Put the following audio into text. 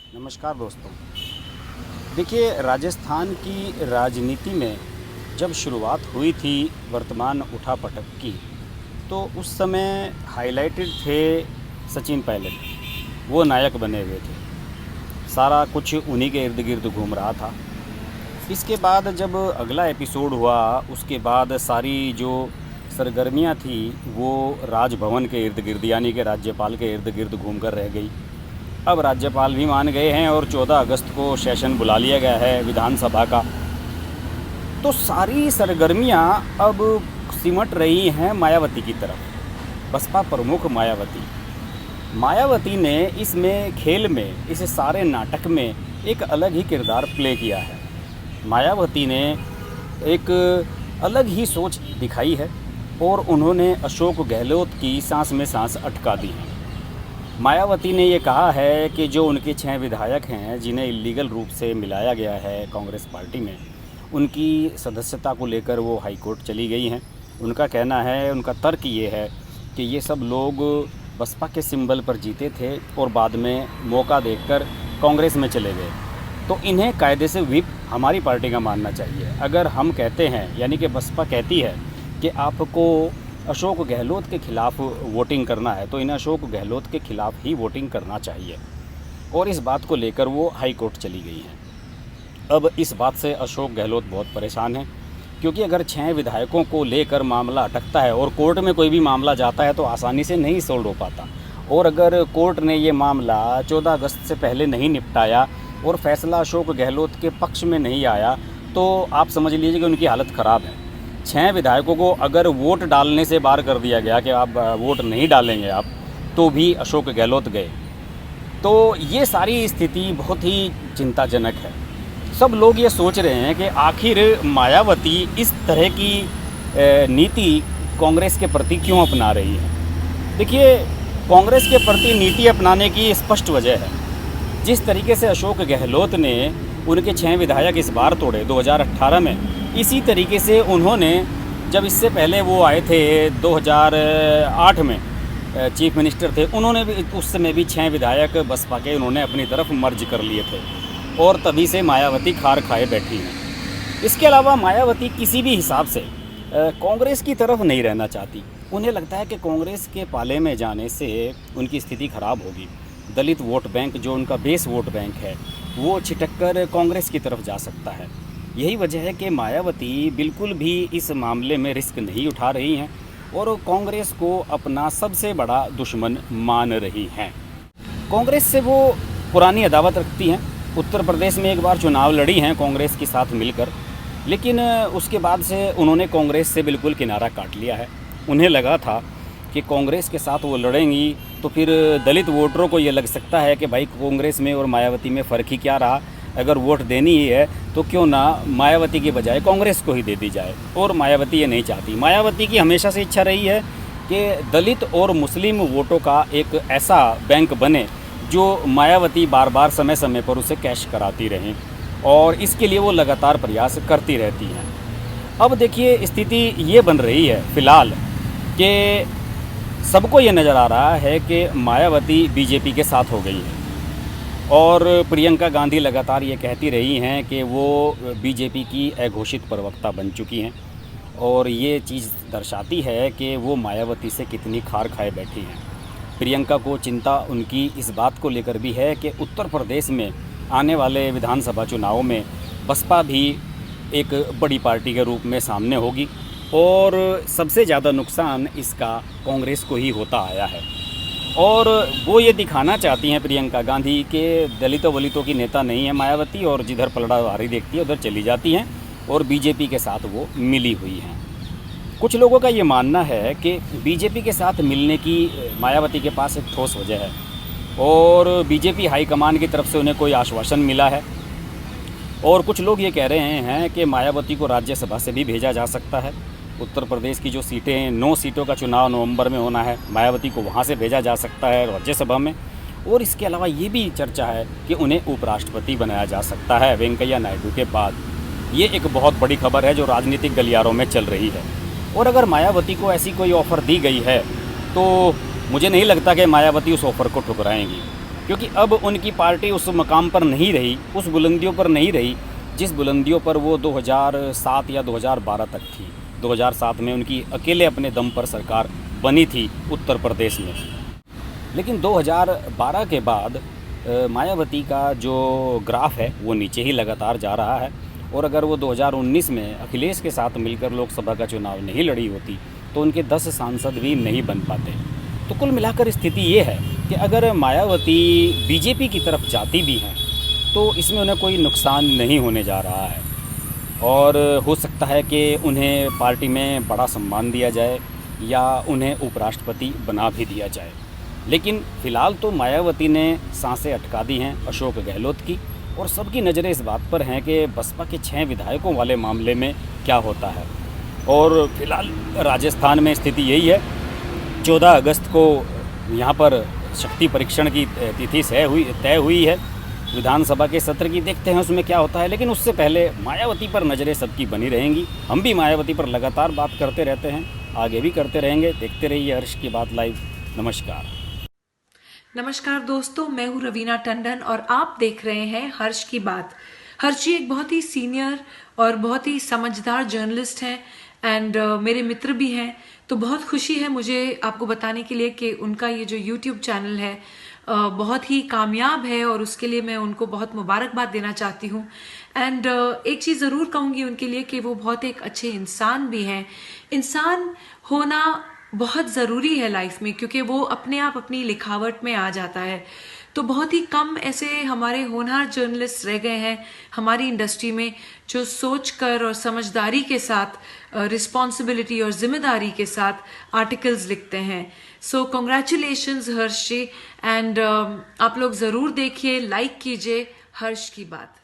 नमस्कार दोस्तों। देखिए, राजस्थान की राजनीति में जब शुरुआत हुई थी वर्तमान उठापटक की, तो उस समय हाइलाइटेड थे सचिन पायलट। वो नायक बने हुए थे, सारा कुछ उन्हीं के इर्द गिर्द घूम रहा था। इसके बाद जब अगला एपिसोड हुआ, उसके बाद सारी जो सरगर्मियां थी वो राजभवन के इर्द गिर्द यानी कि राज्यपाल के इर्द गिर्द घूम कर रह गई। अब राज्यपाल भी मान गए हैं और 14 अगस्त को सेशन बुला लिया गया है विधानसभा का। तो सारी सरगर्मियां अब सिमट रही हैं मायावती की तरफ। बसपा प्रमुख मायावती ने इसमें खेल में, इस सारे नाटक में एक अलग ही किरदार प्ले किया है। मायावती ने एक अलग ही सोच दिखाई है और उन्होंने अशोक गहलोत की सांस में सांस अटका दी है। मायावती ने ये कहा है कि जो उनके 6 विधायक हैं जिन्हें इलीगल रूप से मिलाया गया है कांग्रेस पार्टी में, उनकी सदस्यता को लेकर वो हाई कोर्ट चली गई हैं। उनका कहना है, उनका तर्क ये है कि ये सब लोग बसपा के सिंबल पर जीते थे और बाद में मौका देखकर कांग्रेस में चले गए, तो इन्हें कायदे से व्हिप हमारी पार्टी का मानना चाहिए। अगर हम कहते हैं, यानी कि बसपा कहती है कि आपको अशोक गहलोत के ख़िलाफ़ वोटिंग करना है, तो इन्हें अशोक गहलोत के ख़िलाफ़ ही वोटिंग करना चाहिए। और इस बात को लेकर वो हाई कोर्ट चली गई हैं। अब इस बात से अशोक गहलोत बहुत परेशान हैं, क्योंकि अगर 6 विधायकों को लेकर मामला अटकता है और कोर्ट में कोई भी मामला जाता है तो आसानी से नहीं सोल्व हो पाता। और अगर कोर्ट ने ये मामला 14 अगस्त से पहले नहीं निपटाया और फैसला अशोक गहलोत के पक्ष में नहीं आया, तो आप समझ लीजिए कि उनकी हालत ख़राब है। 6 विधायकों को अगर वोट डालने से बाहर कर दिया गया कि आप वोट नहीं डालेंगे आप, तो भी अशोक गहलोत गए। तो ये सारी स्थिति बहुत ही चिंताजनक है। सब लोग ये सोच रहे हैं कि आखिर मायावती इस तरह की नीति कांग्रेस के प्रति क्यों अपना रही है। देखिए, कांग्रेस के प्रति नीति अपनाने की स्पष्ट वजह है। जिस तरीके से अशोक गहलोत ने उनके 6 विधायक इस बार तोड़े 2018 में, इसी तरीके से उन्होंने, जब इससे पहले वो आए थे 2008 में चीफ मिनिस्टर थे, उन्होंने भी उस समय भी 6 विधायक बसपा के उन्होंने अपनी तरफ मर्ज कर लिए थे और तभी से मायावती खार खाए बैठी हैं। इसके अलावा मायावती किसी भी हिसाब से कांग्रेस की तरफ नहीं रहना चाहती। उन्हें लगता है कि कांग्रेस के पाले में जाने से उनकी स्थिति ख़राब होगी। दलित वोट बैंक, जो उनका बेस वोट बैंक है, वो छिटक कर कांग्रेस की तरफ जा सकता है। यही वजह है कि मायावती बिल्कुल भी इस मामले में रिस्क नहीं उठा रही हैं और कांग्रेस को अपना सबसे बड़ा दुश्मन मान रही हैं। कांग्रेस से वो पुरानी अदावत रखती हैं। उत्तर प्रदेश में एक बार चुनाव लड़ी हैं कांग्रेस के साथ मिलकर, लेकिन उसके बाद से उन्होंने कांग्रेस से बिल्कुल किनारा काट लिया है। उन्हें लगा था कि कांग्रेस के साथ वो लड़ेंगी तो फिर दलित वोटरों को ये लग सकता है कि भाई कांग्रेस में और मायावती में फ़र्क ही क्या रहा, अगर वोट देनी ही है तो क्यों ना मायावती की बजाय कांग्रेस को ही दे दी जाए। और मायावती ये नहीं चाहती। मायावती की हमेशा से इच्छा रही है कि दलित और मुस्लिम वोटों का एक ऐसा बैंक बने जो मायावती बार बार समय समय पर उसे कैश कराती रहें, और इसके लिए वो लगातार प्रयास करती रहती हैं। अब देखिए, स्थिति ये बन रही है फ़िलहाल कि सबको ये नज़र आ रहा है कि मायावती बीजेपी के साथ हो गई है और प्रियंका गांधी लगातार ये कहती रही हैं कि वो बीजेपी की अघोषित प्रवक्ता बन चुकी हैं, और ये चीज़ दर्शाती है कि वो मायावती से कितनी खार खाए बैठी हैं। प्रियंका को चिंता उनकी इस बात को लेकर भी है कि उत्तर प्रदेश में आने वाले विधानसभा चुनावों में बसपा भी एक बड़ी पार्टी के रूप में सामने होगी और सबसे ज़्यादा नुकसान इसका कांग्रेस को ही होता आया है। और वो ये दिखाना चाहती हैं प्रियंका गांधी के दलितों वलितों की नेता नहीं है मायावती, और जिधर पलड़ा भारी देखती है उधर चली जाती हैं और बीजेपी के साथ वो मिली हुई हैं। कुछ लोगों का ये मानना है कि बीजेपी के साथ मिलने की मायावती के पास एक ठोस वजह है और बीजेपी हाईकमान की तरफ से उन्हें कोई आश्वासन मिला है। और कुछ लोग ये कह रहे हैं कि मायावती को राज्यसभा से भी भेजा जा सकता है। उत्तर प्रदेश की जो सीटें हैं, 9 सीटों का चुनाव नवंबर में होना है, मायावती को वहाँ से भेजा जा सकता है राज्यसभा में। और इसके अलावा ये भी चर्चा है कि उन्हें उपराष्ट्रपति बनाया जा सकता है वेंकैया नायडू के बाद। ये एक बहुत बड़ी खबर है जो राजनीतिक गलियारों में चल रही है। और अगर मायावती को ऐसी कोई ऑफ़र दी गई है तो मुझे नहीं लगता कि मायावती उस ऑफ़र को ठुकराएंगी। क्योंकि अब उनकी पार्टी उस मकाम पर नहीं रही, उस बुलंदियों पर नहीं रही जिस बुलंदियों पर वो 2007 या 2012 तक थी। 2007 में उनकी अकेले अपने दम पर सरकार बनी थी उत्तर प्रदेश में। लेकिन 2012 के बाद मायावती का जो ग्राफ है वो नीचे ही लगातार जा रहा है। और अगर वो 2019 में अखिलेश के साथ मिलकर लोकसभा का चुनाव नहीं लड़ी होती तो उनके 10 सांसद भी नहीं बन पाते। तो कुल मिलाकर स्थिति ये है कि अगर मायावती बीजेपी की तरफ जाती भी हैं तो इसमें उन्हें कोई नुकसान नहीं होने जा रहा है, और हो सकता है कि उन्हें पार्टी में बड़ा सम्मान दिया जाए या उन्हें उपराष्ट्रपति बना भी दिया जाए। लेकिन फ़िलहाल तो मायावती ने सांसें अटका दी हैं अशोक गहलोत की, और सबकी नज़रें इस बात पर हैं कि बसपा के 6 विधायकों वाले मामले में क्या होता है। और फिलहाल राजस्थान में स्थिति यही है। 14 अगस्त को यहाँ पर शक्ति परीक्षण की तिथि तय हुई है विधानसभा के सत्र की। देखते हैं उसमें क्या होता है, लेकिन उससे पहले मायावती पर नज़रें सबकी बनी रहेंगी। हम भी मायावती पर लगातार बात करते रहते हैं, आगे भी करते रहेंगे। देखते रहिए हर्ष की बात लाइव। नमस्कार। नमस्कार दोस्तों, मैं हूँ रवीना टंडन और आप देख रहे हैं हर्ष की बात। हर्ष जी एक बहुत ही सीनियर और बहुत ही समझदार जर्नलिस्ट हैं एंड मेरे मित्र भी हैं। तो बहुत खुशी है मुझे आपको बताने के लिए कि उनका ये जो YouTube चैनल है बहुत ही कामयाब है और उसके लिए मैं उनको बहुत मुबारकबाद देना चाहती हूँ। एंड एक चीज़ ज़रूर कहूँगी उनके लिए कि वो बहुत एक अच्छे इंसान भी हैं। इंसान होना बहुत ज़रूरी है लाइफ में, क्योंकि वो अपने आप अपनी लिखावट में आ जाता है। तो बहुत ही कम ऐसे हमारे होनहार जर्नलिस्ट रह गए हैं हमारी इंडस्ट्री में जो सोचकर और समझदारी के साथ, रिस्पॉन्सिबिलिटी और जिम्मेदारी के साथ आर्टिकल्स लिखते हैं। सो कॉन्ग्रेचुलेशंस हर्ष जी, एंड आप लोग ज़रूर देखिए, लाइक कीजिए हर्ष की बात।